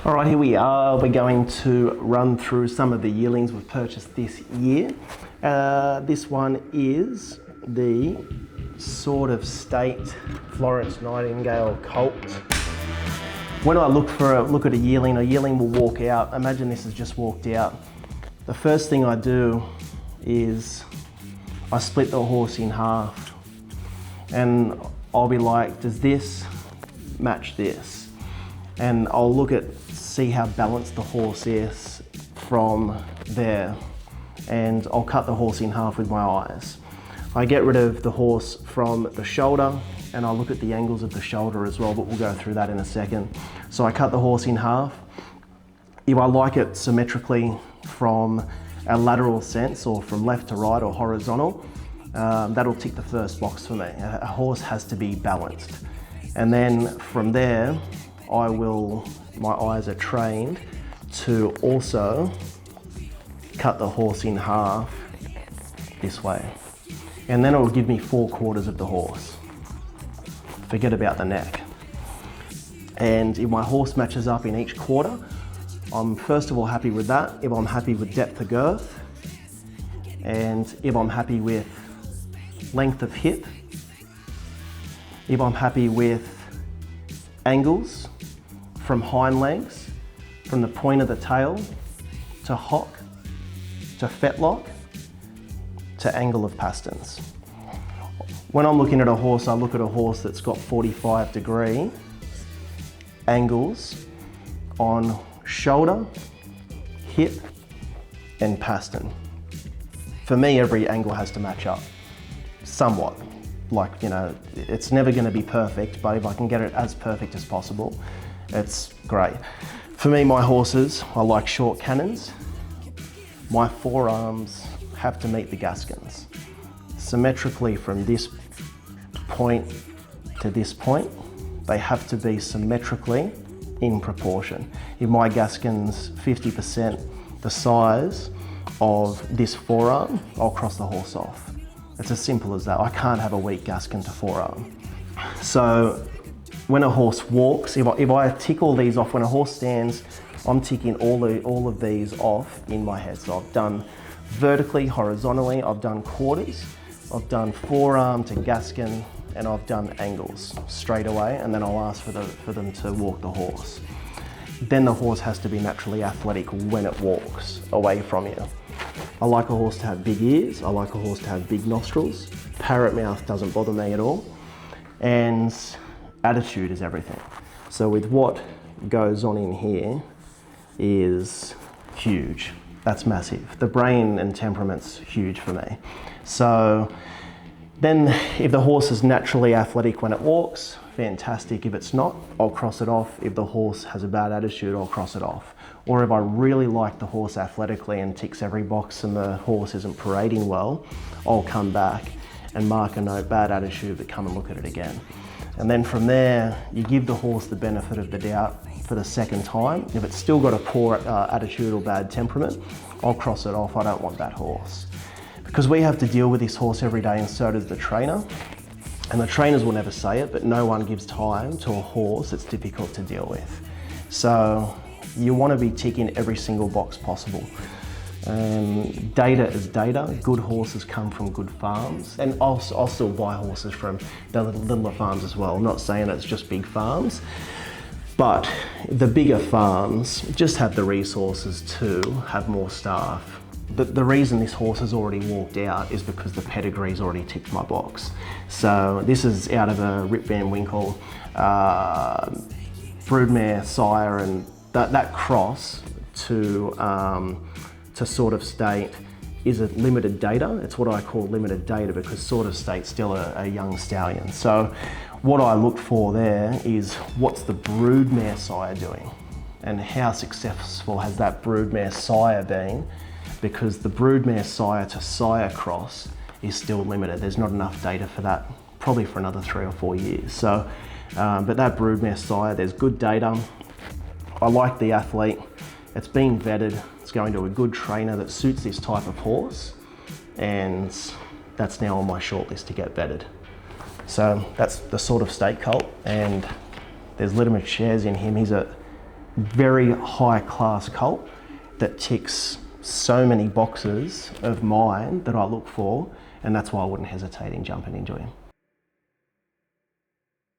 All right, here we are. We're going to run through some of the yearlings we've purchased this year. This one is the Sword of State Florence Nightingale colt. When I look at a yearling will walk out. Imagine this has just walked out. The first thing I do is I split the horse in half, and I'll be like, does this match this? And I'll look at, see how balanced the horse is from there. And I'll cut the horse in half with my eyes. I get rid of the horse from the shoulder, and I'll look at the angles of the shoulder as well, but we'll go through that in a second. So I cut the horse in half. If I like it symmetrically from a lateral sense, or from left to right or horizontal, that'll tick the first box for me. A horse has to be balanced. And then from there, my eyes are trained to also cut the horse in half this way. And then it will give me 4/4 of the horse. Forget about the neck. And if my horse matches up in each quarter, I'm first of all happy with that. If I'm happy with depth of girth, and if I'm happy with length of hip, if I'm happy with angles from hind legs, from the point of the tail to hock, to fetlock, to angle of pasterns. When I'm looking at a horse, I look at a horse that's got 45-degree angles on shoulder, hip, and pastern. For me, every angle has to match up somewhat. Like, it's never going to be perfect, but if I can get it as perfect as possible, it's great. For me, my horses, I like short cannons. My forearms have to meet the gaskins. Symmetrically from this point to this point, they have to be symmetrically in proportion. If my gaskin's 50% the size of this forearm, I'll cross the horse off. It's as simple as that. I can't have a weak gaskin to forearm. So when a horse walks, if I tick all these off, when a horse stands, I'm ticking all of these off in my head. So I've done vertically, horizontally, I've done quarters, I've done forearm to gaskin, and I've done angles straight away, and then I'll ask for them to walk the horse. Then the horse has to be naturally athletic when it walks away from you. I like a horse to have big ears, I like a horse to have big nostrils. Parrot mouth doesn't bother me at all. And attitude is everything. So with what goes on in here is huge. That's massive. The brain and temperament's huge for me. So then if the horse is naturally athletic when it walks, fantastic. If it's not, I'll cross it off. If the horse has a bad attitude, I'll cross it off. Or if I really like the horse athletically and ticks every box and the horse isn't parading well, I'll come back and mark a note, bad attitude, but come and look at it again. And then from there, you give the horse the benefit of the doubt for the second time. If it's still got a poor attitude or bad temperament, I'll cross it off. I don't want that horse. Because we have to deal with this horse every day, and so does the trainer. And the trainers will never say it, but no one gives time to a horse that's difficult to deal with. So you want to be ticking every single box possible. Data is data. Good horses come from good farms, and I'll still buy horses from the littler farms as well. I'm not saying it's just big farms, but the bigger farms just have the resources to have more staff. The reason this horse has already walked out is because the pedigree's already ticked my box. So this is out of a Rip Van Winkle broodmare sire, and that cross to Sword of State is a limited data. It's what I call limited data because Sword of State's still a young stallion. So what I look for there is what's the broodmare sire doing, and how successful has that broodmare sire been, because the broodmare sire to sire cross is still limited. There's not enough data for that, probably for another 3 or 4 years. So, but that broodmare sire, there's good data. I like the athlete. It's been vetted. It's going to a good trainer that suits this type of horse, and that's now on my shortlist to get vetted. So that's the Sword of State colt, and there's legitimate shares in him. He's a very high class colt that ticks so many boxes of mine that I look for, and that's why I wouldn't hesitate in jumping into him.